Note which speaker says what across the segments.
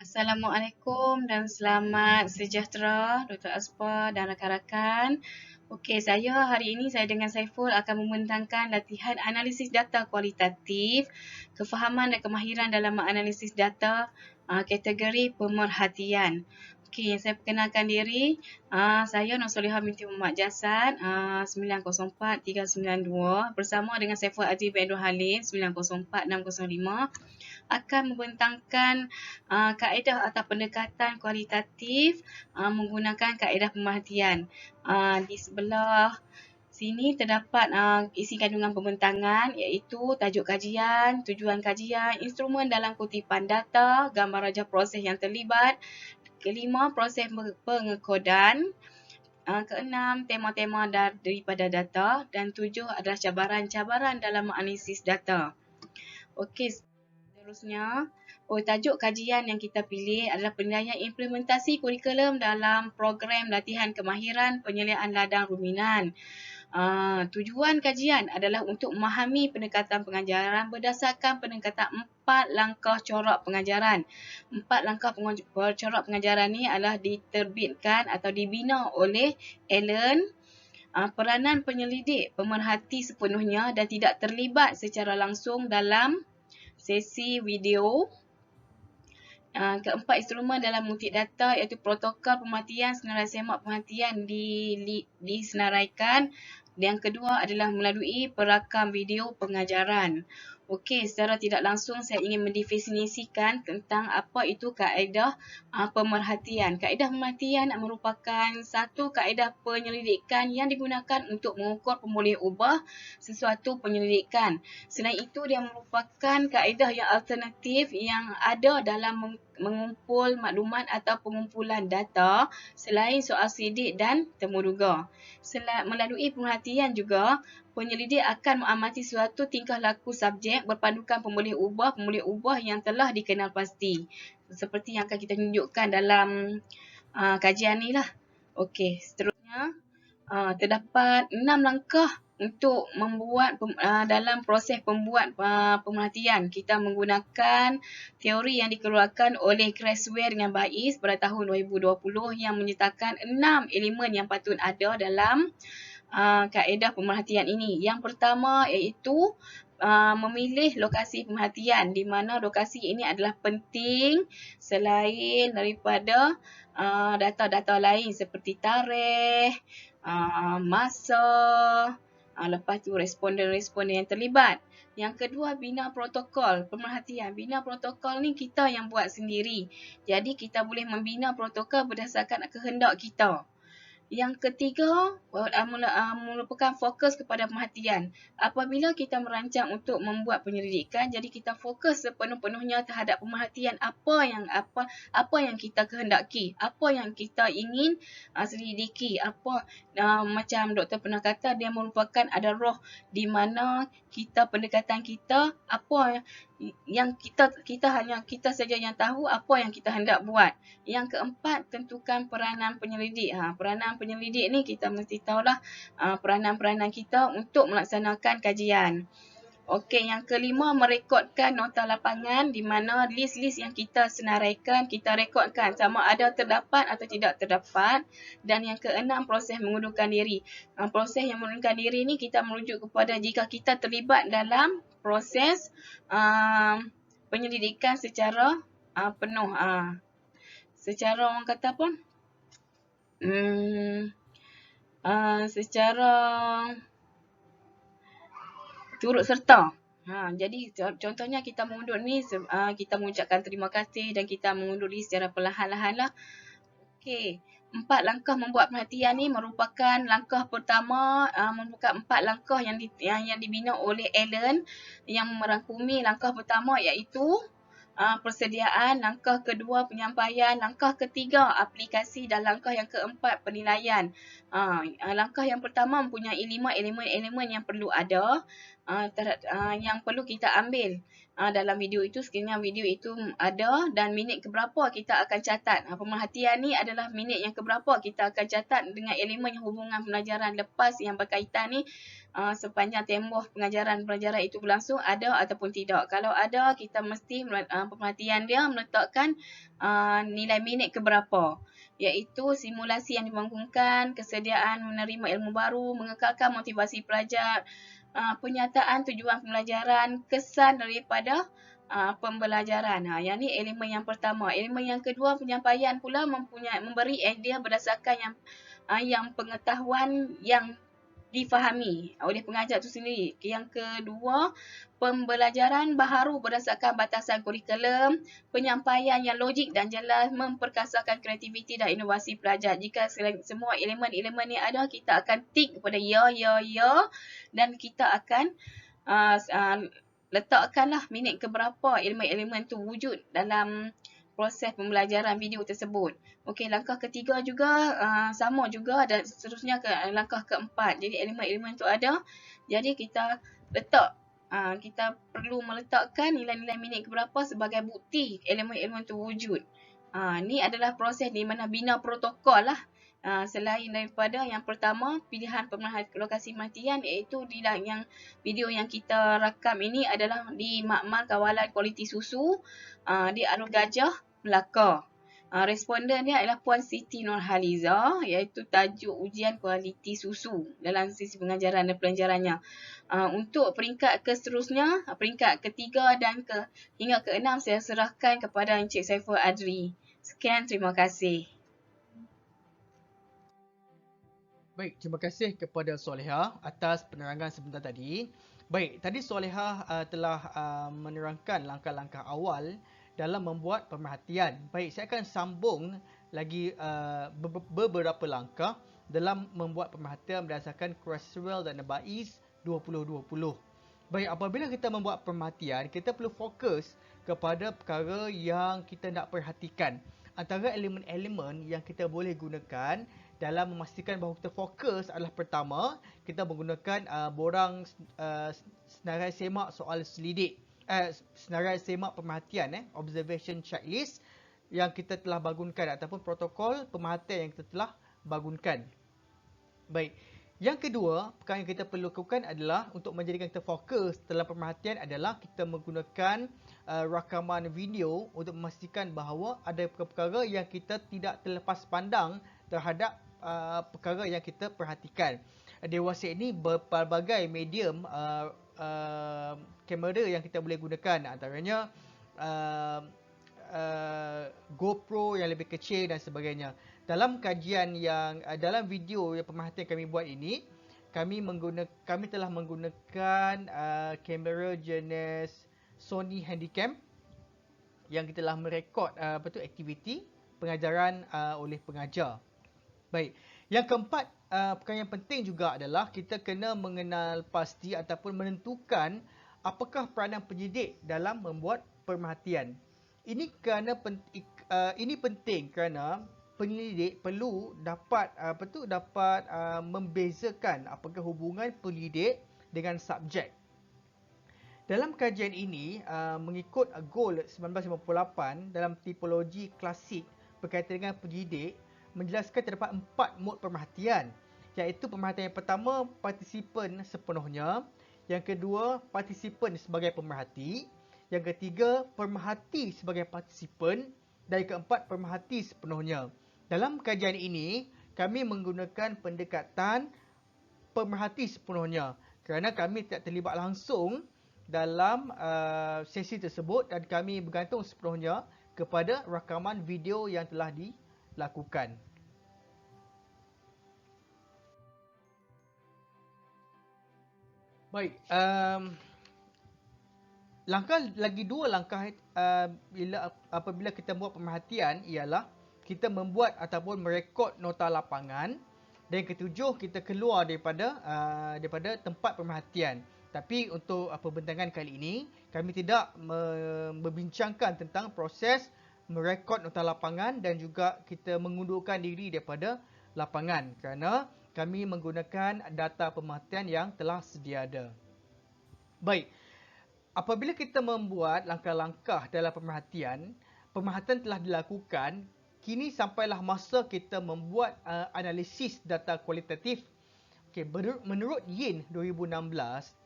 Speaker 1: Assalamualaikum dan selamat sejahtera Dr. Aspa dan rakan-rakan. Okey, hari ini saya dengan Saiful akan membentangkan latihan analisis data kualitatif, kefahaman dan kemahiran dalam menganalisis data, kategori pemerhatian. Okey, saya perkenalkan diri. Saya Nur Solihah binti Muhammad Jasad, 904392 bersama dengan Saiful Aziz bin Abdul Halim 904605 akan membentangkan kaedah atau pendekatan kualitatif menggunakan kaedah pemerhatian. Di sebelah sini terdapat isi kandungan pembentangan iaitu tajuk kajian, tujuan kajian, instrumen dalam kutipan data, gambar rajah proses yang terlibat, kelima proses pengekodan, keenam tema-tema daripada data dan tujuh adalah cabaran-cabaran dalam menganalisis data. Okey, seterusnya, tajuk kajian yang kita pilih adalah penilaian implementasi kurikulum dalam program latihan kemahiran penyeliaan ladang ruminan. Tujuan kajian adalah untuk memahami pendekatan pengajaran berdasarkan pendekatan 4 langkah corak pengajaran. 4 langkah corak pengajaran ni adalah diterbitkan atau dibina oleh Allen. Peranan penyelidik pemerhati sepenuhnya dan tidak terlibat secara langsung dalam sesi video. Keempat, instrumen dalam mengutip data iaitu protokol pemerhatian, senarai semak pemerhatian disenaraikan. Yang kedua adalah melalui perakam video pengajaran. Okey, secara tidak langsung saya ingin mendefinisikan tentang apa itu kaedah pemerhatian. Kaedah pemerhatian merupakan satu kaedah penyelidikan yang digunakan untuk mengukur pemboleh ubah sesuatu penyelidikan. Selain itu, dia merupakan kaedah yang alternatif yang ada dalam mengumpul maklumat atau pengumpulan data selain soal sidik dan temuduga. Melalui pemerhatian juga, penyelidik akan mengamati suatu tingkah laku subjek berpandukan pemboleh ubah yang telah dikenal pasti. Seperti yang akan kita tunjukkan dalam kajian ni lah. Okey, seterusnya terdapat 6 langkah untuk membuat dalam proses pembuat pemerhatian. Kita menggunakan teori yang dikeluarkan oleh Creswell dengan Baiz pada tahun 2020 yang menyertakan 6 elemen yang patut ada dalam kaedah pemerhatian ini. Yang pertama iaitu memilih lokasi pemerhatian, di mana lokasi ini adalah penting selain daripada data-data lain seperti tarikh, masa, lepas tu responden-responden yang terlibat. Yang kedua, bina protokol pemerhatian. Bina protokol ni kita yang buat sendiri. Jadi kita boleh membina protokol berdasarkan kehendak kita. Yang ketiga, merupakan fokus kepada pemerhatian. Apabila kita merancang untuk membuat penyelidikan, jadi kita fokus sepenuh-penuhnya terhadap pemerhatian apa yang kita kehendaki, apa yang kita ingin selidiki. Macam doktor pernah kata, dia merupakan ada roh di mana pendekatan kita, apa yang kita saja yang tahu apa yang kita hendak buat. Yang keempat, tentukan peranan penyelidik. Peranan penyelidik ni kita mesti tahulah peranan-peranan kita untuk melaksanakan kajian. Okey, yang kelima, merekodkan nota lapangan di mana list-list yang kita senaraikan, kita rekodkan sama ada terdapat atau tidak terdapat. Dan yang keenam, proses mengundurkan diri. Proses yang mengundurkan diri ni kita merujuk kepada jika kita terlibat dalam proses penyelidikan secara penuh. Secara orang kata apa? Secara turut serta. Jadi contohnya kita mengundur ni, kita mengucapkan terima kasih dan kita mengundur diri secara perlahan-lahan lah. Okey, 4 langkah membuat perhatian ni merupakan langkah pertama, merupakan 4 langkah yang dibina oleh Allen yang merangkumi langkah pertama iaitu persediaan, langkah kedua penyampaian, langkah ketiga aplikasi dan langkah yang keempat penilaian. Langkah yang pertama mempunyai 5 elemen-elemen yang perlu ada. yang perlu kita ambil dalam video itu. Sekiranya video itu ada dan minit keberapa kita akan catat. Pemerhatian ni adalah minit yang keberapa kita akan catat dengan elemen yang hubungan pelajaran lepas yang berkaitan ni sepanjang tempoh pelajaran itu berlangsung, ada ataupun tidak. Kalau ada, kita mesti pemerhatian dia meletakkan nilai minit keberapa, iaitu simulasi yang dibangunkan, kesediaan menerima ilmu baru, mengekalkan motivasi pelajar, penyataan tujuan pembelajaran, kesan daripada pembelajaran. Yang ni elemen yang pertama. Elemen yang kedua, penyampaian pula memberi idea berdasarkan yang pengetahuan yang difahami oleh pengajar itu sendiri. Yang kedua, pembelajaran baharu berdasarkan batasan kurikulum, penyampaian yang logik dan jelas, memperkasakan kreativiti dan inovasi pelajar. Jika semua elemen-elemen ni ada, kita akan tick kepada ya, dan kita akan letakkanlah minit keberapa elemen-elemen tu wujud dalam proses pembelajaran video tersebut. Okey, langkah ketiga juga sama juga, dan seterusnya ke langkah keempat. Jadi elemen-elemen tu ada. Jadi kita kita perlu meletakkan nilai-nilai minit keberapa sebagai bukti elemen-elemen tu wujud. Ni adalah proses di mana bina protokol lah. Selain daripada yang pertama, pilihan lokasi pemerhatian, iaitu yang video yang kita rakam ini adalah di Makmal Kawalan Kualiti Susu di Arul Gajah, Melaka. Responden dia adalah Puan Siti Nurhaliza, iaitu tajuk ujian kualiti susu dalam sisi pengajaran dan pelajarannya. Untuk peringkat seterusnya, peringkat ketiga dan hingga ke-6, saya serahkan kepada Encik Saiful Adri. Sekian, terima kasih.
Speaker 2: Baik, terima kasih kepada Soleha atas penerangan sebentar tadi. Baik, tadi Soleha telah menerangkan langkah-langkah awal dalam membuat pemerhatian. Baik, saya akan sambung lagi beberapa langkah dalam membuat pemerhatian berdasarkan Creswell dan Nebais 2020. Baik, apabila kita membuat pemerhatian, kita perlu fokus kepada perkara yang kita nak perhatikan. Antara elemen-elemen yang kita boleh gunakan dalam memastikan bahawa kita fokus adalah, pertama, kita menggunakan borang senarai semak soal selidik, senarai semak pemerhatian, observation checklist yang kita telah bangunkan, ataupun protokol pemerhatian yang kita telah bangunkan. Baik, yang kedua, perkara yang kita perlu lakukan adalah untuk menjadikan kita fokus dalam pemerhatian adalah kita menggunakan rakaman video untuk memastikan bahawa ada perkara-perkara yang kita tidak terlepas pandang terhadap perkara yang kita perhatikan. Dewasa ini berbagai medium kamera yang kita boleh gunakan, antaranya GoPro yang lebih kecil dan sebagainya. Dalam kajian dalam video yang pemerhatian kami buat ini, kami telah menggunakan kamera jenis Sony Handycam yang kita telah merekod aktiviti pengajaran oleh pengajar. Baik, yang keempat, perkara yang penting juga adalah kita kena mengenal pasti ataupun menentukan apakah peranan pendidik dalam membuat pemerhatian. Ini penting kerana pendidik perlu dapat membezakan apakah hubungan pendidik dengan subjek. Dalam kajian ini, mengikut goal 1958 dalam tipologi klasik berkaitan dengan pendidik, menjelaskan terdapat 4 mod pemerhatian, iaitu pemerhatian yang pertama, partisipan sepenuhnya; yang kedua, partisipan sebagai pemerhati; yang ketiga, pemerhati sebagai partisipan; dan yang keempat, pemerhati sepenuhnya. Dalam kajian ini, kami menggunakan pendekatan pemerhati sepenuhnya kerana kami tidak terlibat langsung dalam sesi tersebut dan kami bergantung sepenuhnya kepada rakaman video yang telah dilakukan. Baik, dua langkah apabila kita buat pemerhatian ialah kita membuat ataupun merekod nota lapangan, dan yang ketujuh, kita keluar daripada tempat pemerhatian. Tapi untuk pembentangan kali ini, kami tidak membincangkan tentang proses merekod nota lapangan dan juga kita mengundurkan diri daripada lapangan kerana kami menggunakan data pemerhatian yang telah sedia ada. Baik, apabila kita membuat langkah-langkah dalam pemerhatian telah dilakukan, kini sampailah masa kita membuat analisis data kualitatif. Okey, menurut Yin 2016,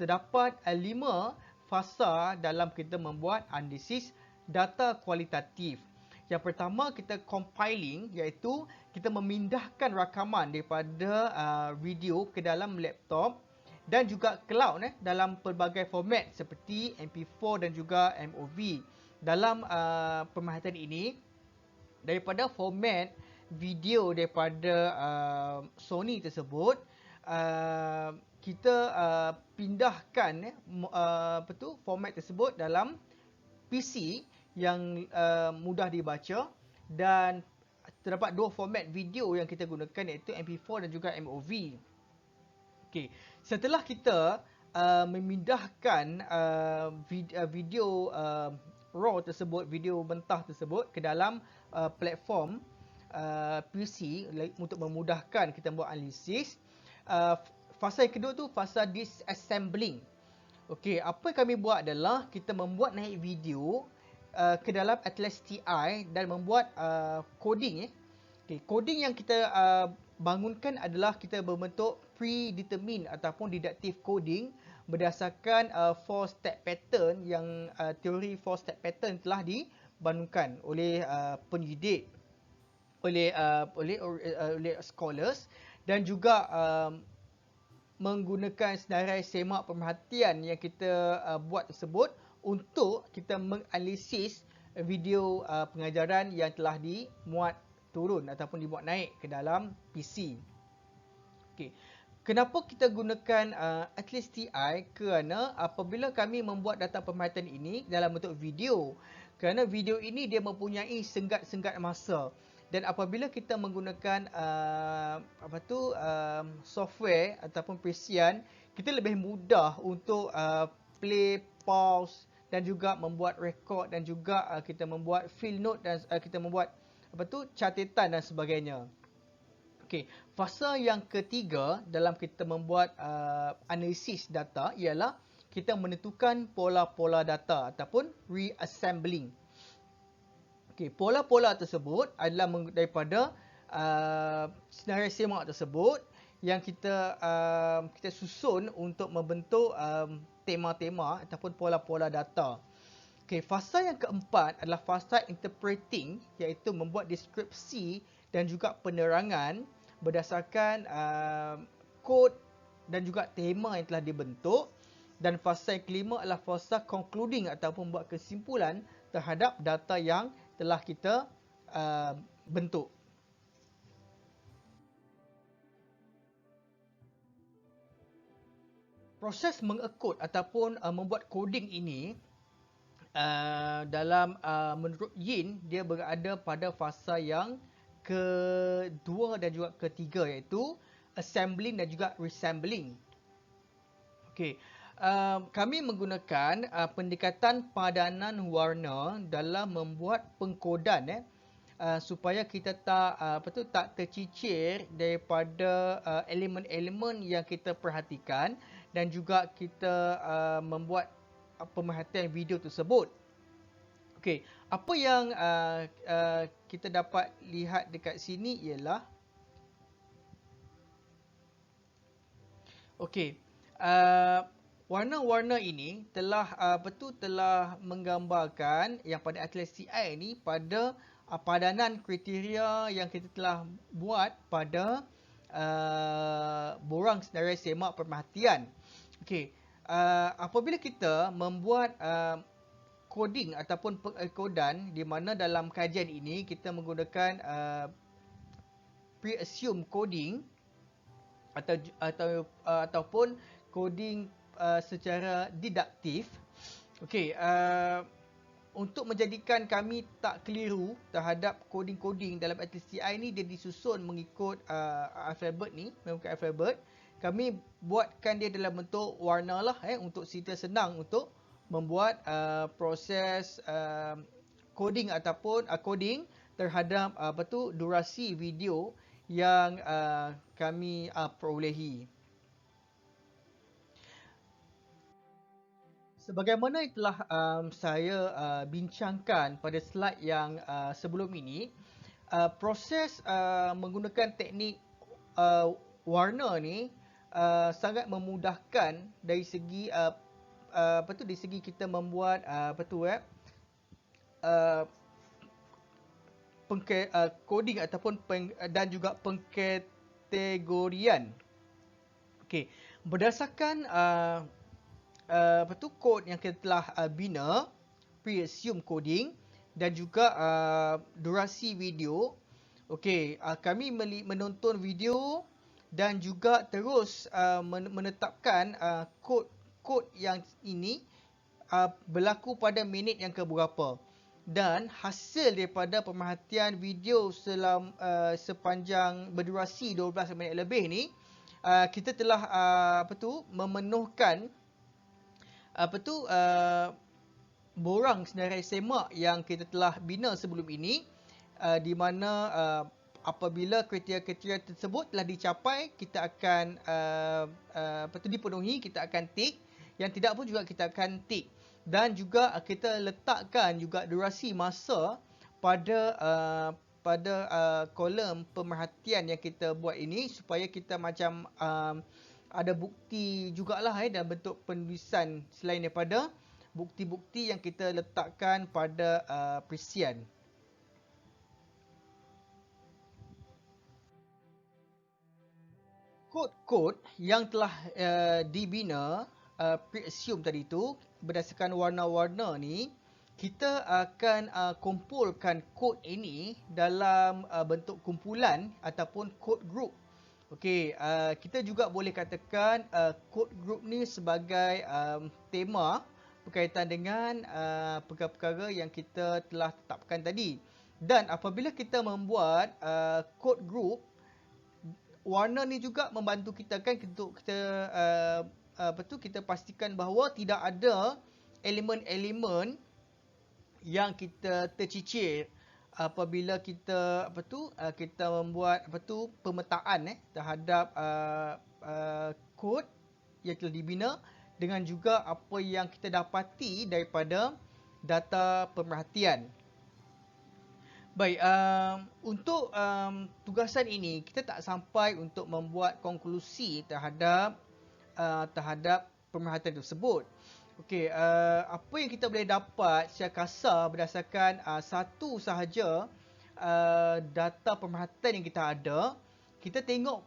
Speaker 2: terdapat 5 fasa dalam kita membuat analisis data kualitatif. Yang pertama, kita compiling, iaitu kita memindahkan rakaman daripada video ke dalam laptop dan juga cloud dalam pelbagai format seperti MP4 dan juga MOV. Dalam pemerhatian ini, daripada format video daripada Sony tersebut, kita pindahkan format tersebut dalam PC yang mudah dibaca, dan terdapat 2 format video yang kita gunakan, iaitu MP4 dan juga MOV. Okey, setelah kita memindahkan video raw tersebut, video mentah tersebut ke dalam platform PC untuk memudahkan kita buat analisis, fasa yang kedua tu fasa disassembling. Okey, apa yang kami buat adalah kita membuat naik video ke dalam Atlas TI dan membuat coding. Okay, coding yang kita bangunkan adalah kita berbentuk predetermined ataupun deductive coding berdasarkan 4-step pattern yang teori 4-step pattern telah dibangunkan oleh penyidik, oleh scholars, dan juga menggunakan senarai semak pemerhatian yang kita buat tersebut untuk kita menganalisis video pengajaran yang telah dimuat turun ataupun dimuat naik ke dalam PC. Okey. Kenapa kita gunakan Atlas TI? Kerana apabila kami membuat data pemerhatian ini dalam bentuk video, kerana video ini dia mempunyai senggat-senggat masa, dan apabila kita menggunakan software ataupun perisian, kita lebih mudah untuk play, pause dan juga membuat rekod, dan juga kita membuat field note, dan kita membuat catatan dan sebagainya. Okey, fasa yang ketiga dalam kita membuat analisis data ialah kita menentukan pola-pola data ataupun reassembling. Okey, pola-pola tersebut adalah daripada senarai semak tersebut yang kita susun untuk membentuk tema-tema ataupun pola-pola data. Okey, fasa yang keempat adalah fasa interpreting, iaitu membuat deskripsi dan juga penerangan berdasarkan kod dan juga tema yang telah dibentuk. Dan fasa yang kelima adalah fasa concluding ataupun buat kesimpulan terhadap data yang telah kita bentuk. Proses mengekod ataupun membuat coding ini dalam menurut Yin, dia berada pada fasa yang kedua dan juga ketiga, iaitu assembling dan juga resembling. Okey, kami menggunakan pendekatan padanan warna dalam membuat pengkodan supaya kita tak tercicir daripada elemen-elemen yang kita perhatikan, dan juga kita membuat pemerhatian video tersebut. Okey, apa yang kita dapat lihat dekat sini ialah okey, warna-warna ini telah telah menggambarkan yang pada Atlas TI ni pada padanan kriteria yang kita telah buat pada borang senarai semak pemerhatian. Okey, apabila kita membuat coding ataupun pengekodan, di mana dalam kajian ini kita menggunakan pre-assume coding ataupun coding secara deduktif. Okey, untuk menjadikan kami tak keliru terhadap coding-coding dalam Atlas TI ni, dia disusun mengikut alfabet ni, mengikut alfabet. Kami buatkan dia dalam bentuk warna lah untuk kita senang untuk membuat proses coding ataupun coding terhadap durasi video yang kami perolehi. Sebagaimana yang telah saya bincangkan pada slide yang sebelum ini, proses menggunakan teknik uh, warna ni sangat memudahkan dari segi dari segi kita membuat uh, coding ataupun dan juga pengkategorian. Okey, berdasarkan kod yang kita telah bina, pre-assume coding dan juga durasi video. Okey, kami menonton video dan juga terus menetapkan kod yang ini berlaku pada minit yang keberapa. Dan hasil daripada pemerhatian video sepanjang berdurasi 12 minit lebih ni, kita telah memenuhkan borang senarai semak yang kita telah bina sebelum ini, di mana apabila kriteria-kriteria tersebut telah dicapai, kita akan dipenuhi, kita akan tick. Yang tidak pun juga kita akan tick. Dan juga kita letakkan juga durasi masa pada kolom pemerhatian yang kita buat ini, supaya kita macam ada bukti jugalah dalam bentuk penulisan selain daripada bukti-bukti yang kita letakkan pada perisian. Kod-kod yang telah dibina pre-assume tadi tu berdasarkan warna-warna ni, kita akan kumpulkan kod ini dalam bentuk kumpulan ataupun kod group. Okey, kita juga boleh katakan kod group ni sebagai tema berkaitan dengan perkara-perkara yang kita telah tetapkan tadi. Dan apabila kita membuat kod group, warna ni juga membantu kita kan untuk kita pastikan bahawa tidak ada elemen-elemen yang kita tercicir apabila kita kita membuat pemetaan terhadap kod yang telah dibina, dengan juga apa yang kita dapati daripada data pemerhatian. Baik, untuk tugasan ini kita tak sampai untuk membuat konklusi terhadap pemerhatian tersebut. Okey, apa yang kita boleh dapat secara kasar berdasarkan satu sahaja data pemerhatian yang kita ada, kita tengok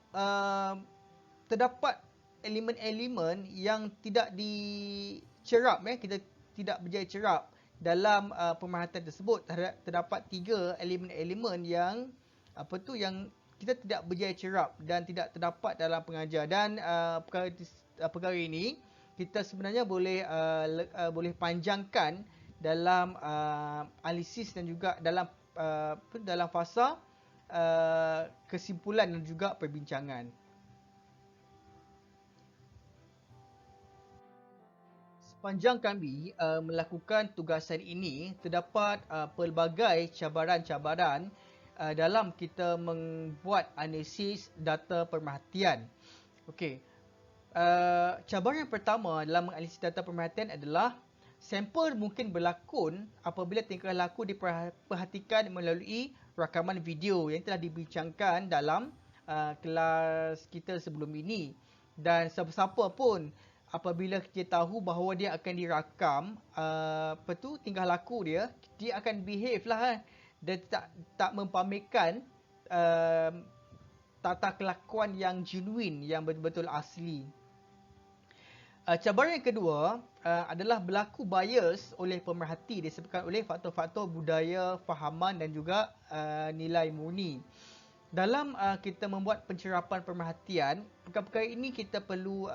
Speaker 2: terdapat elemen-elemen yang tidak dicerap, kita tidak berjaya cerap dalam pemerhatian tersebut. Terdapat 3 elemen-elemen yang yang kita tidak berjaya cerap dan tidak terdapat dalam pengajar. Dan perkara ini kita sebenarnya boleh panjangkan dalam analisis dan juga dalam fasa kesimpulan dan juga perbincangan. Sepanjang kami melakukan tugasan ini, terdapat pelbagai cabaran-cabaran dalam kita membuat analisis data pemerhatian. Okey, cabaran yang pertama dalam menganalisis data pemerhatian adalah sampel mungkin berlakon apabila tingkah laku diperhatikan melalui rakaman video yang telah dibincangkan dalam kelas kita sebelum ini. Dan siapa-siapa pun apabila kita tahu bahawa dia akan dirakam tingkah laku dia akan behave lah dan tak mempamerkan tata kelakuan yang genuine, yang betul-betul asli. Cabaran yang kedua adalah berlaku bias oleh pemerhati disebabkan oleh faktor-faktor budaya, fahaman dan juga nilai murni. Dalam kita membuat pencerapan pemerhatian, perkara-perkara ini kita perlu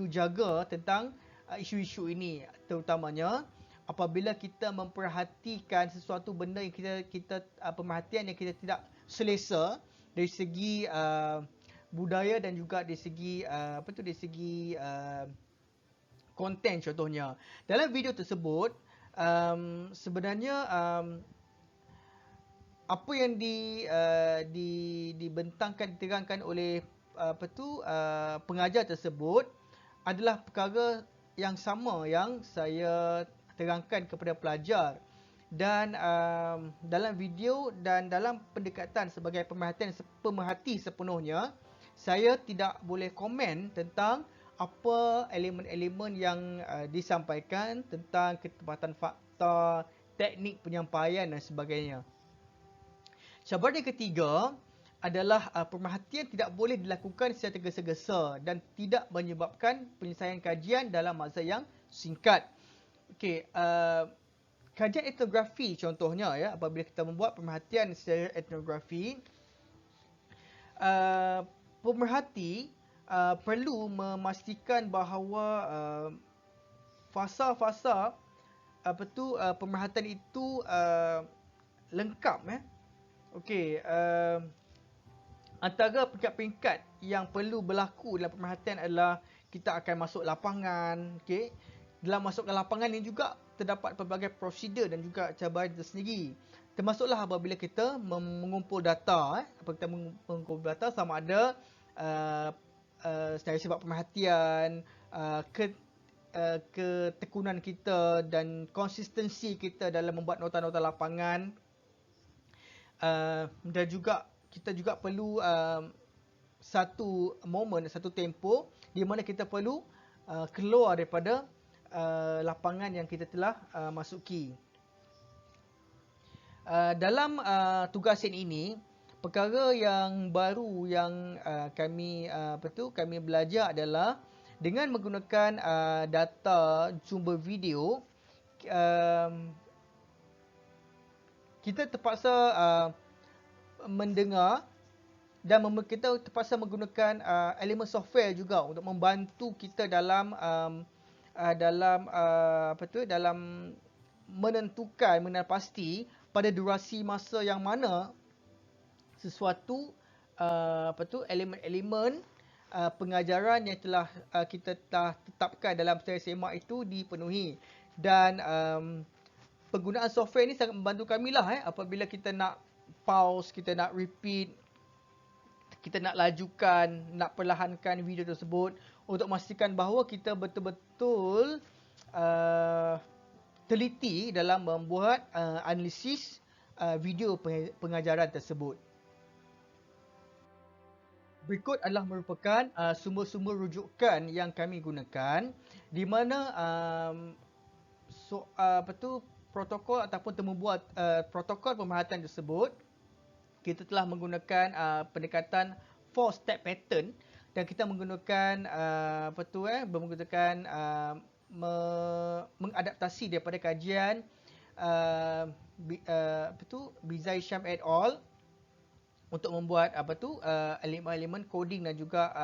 Speaker 2: jaga tentang isu-isu ini, terutamanya apabila kita memperhatikan sesuatu benda yang kita pemerhatian yang kita tidak selesa dari segi budaya dan juga dari segi dari segi konten. Contohnya dalam video tersebut sebenarnya apa yang dibentangkan, diterangkan oleh pengajar tersebut adalah perkara yang sama yang saya terangkan kepada pelajar. Dan dalam video dan dalam pendekatan sebagai pemerhati sepenuhnya, saya tidak boleh komen tentang apa elemen-elemen yang disampaikan tentang ketepatan fakta, teknik penyampaian dan sebagainya. Cabaran yang ketiga adalah pemerhatian tidak boleh dilakukan secara tergesa-gesa dan tidak menyebabkan penyelesaian kajian dalam masa yang singkat. Okey, kajian etnografi contohnya, ya, apabila kita membuat pemerhatian secara etnografi, pemerhati perlu memastikan bahawa fasa-fasa pemerhatian itu lengkap. Okey, antara peringkat-peringkat yang perlu berlaku dalam pemerhatian adalah kita akan masuk lapangan. Okey, dalam masuk ke lapangan ini juga terdapat pelbagai prosedur dan juga cabaran tersendiri. Termasuklah apabila kita mengumpul data, apabila kita mengumpul data sama ada dari sebab pemerhatian, ketekunan kita dan konsistensi kita dalam membuat nota-nota lapangan, dan juga kita juga perlu satu momen, satu tempoh di mana kita perlu keluar daripada lapangan yang kita telah masuki. Dalam tugasan ini, perkara yang baru yang kami belajar adalah dengan menggunakan data sumber video, kita terpaksa mendengar dan kita terpaksa menggunakan elemen software juga untuk membantu kita dalam dalam menentukan pasti pada durasi masa yang mana sesuatu elemen-elemen pengajaran yang telah kita telah tetapkan dalam seri semak itu dipenuhi. Dan penggunaan software ini sangat membantu kami lah apabila kita nak pause, kita nak repeat, kita nak lajukan, nak perlahankan video tersebut untuk memastikan bahawa kita betul-betul teliti dalam membuat analisis video pengajaran tersebut. Berikut adalah merupakan sumber-sumber rujukan yang kami gunakan, di mana protokol ataupun temubuat protokol pemerhatian tersebut, kita telah menggunakan pendekatan 4-step pattern dan kita menggunakan mengadaptasi daripada kajian Bizai Sham et al. Untuk membuat elemen-elemen coding dan juga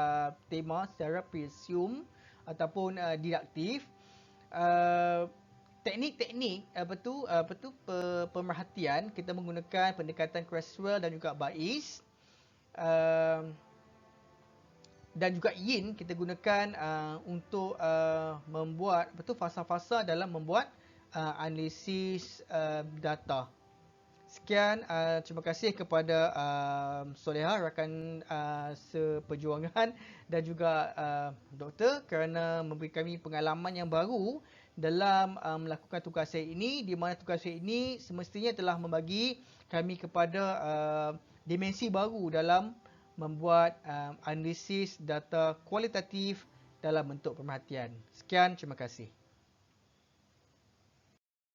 Speaker 2: tema secara presume ataupun didaktif. Teknik-teknik pemerhatian, kita menggunakan pendekatan Creswell dan juga Bayes, dan juga Yin kita gunakan untuk membuat fasa-fasa dalam membuat analisis data. Sekian, terima kasih kepada Soleha, rakan seperjuangan, dan juga doktor kerana memberi kami pengalaman yang baru dalam melakukan tugasan ini, di mana tugasan ini semestinya telah membagi kami kepada dimensi baru dalam membuat analisis data kualitatif dalam bentuk pemerhatian. Sekian, terima kasih.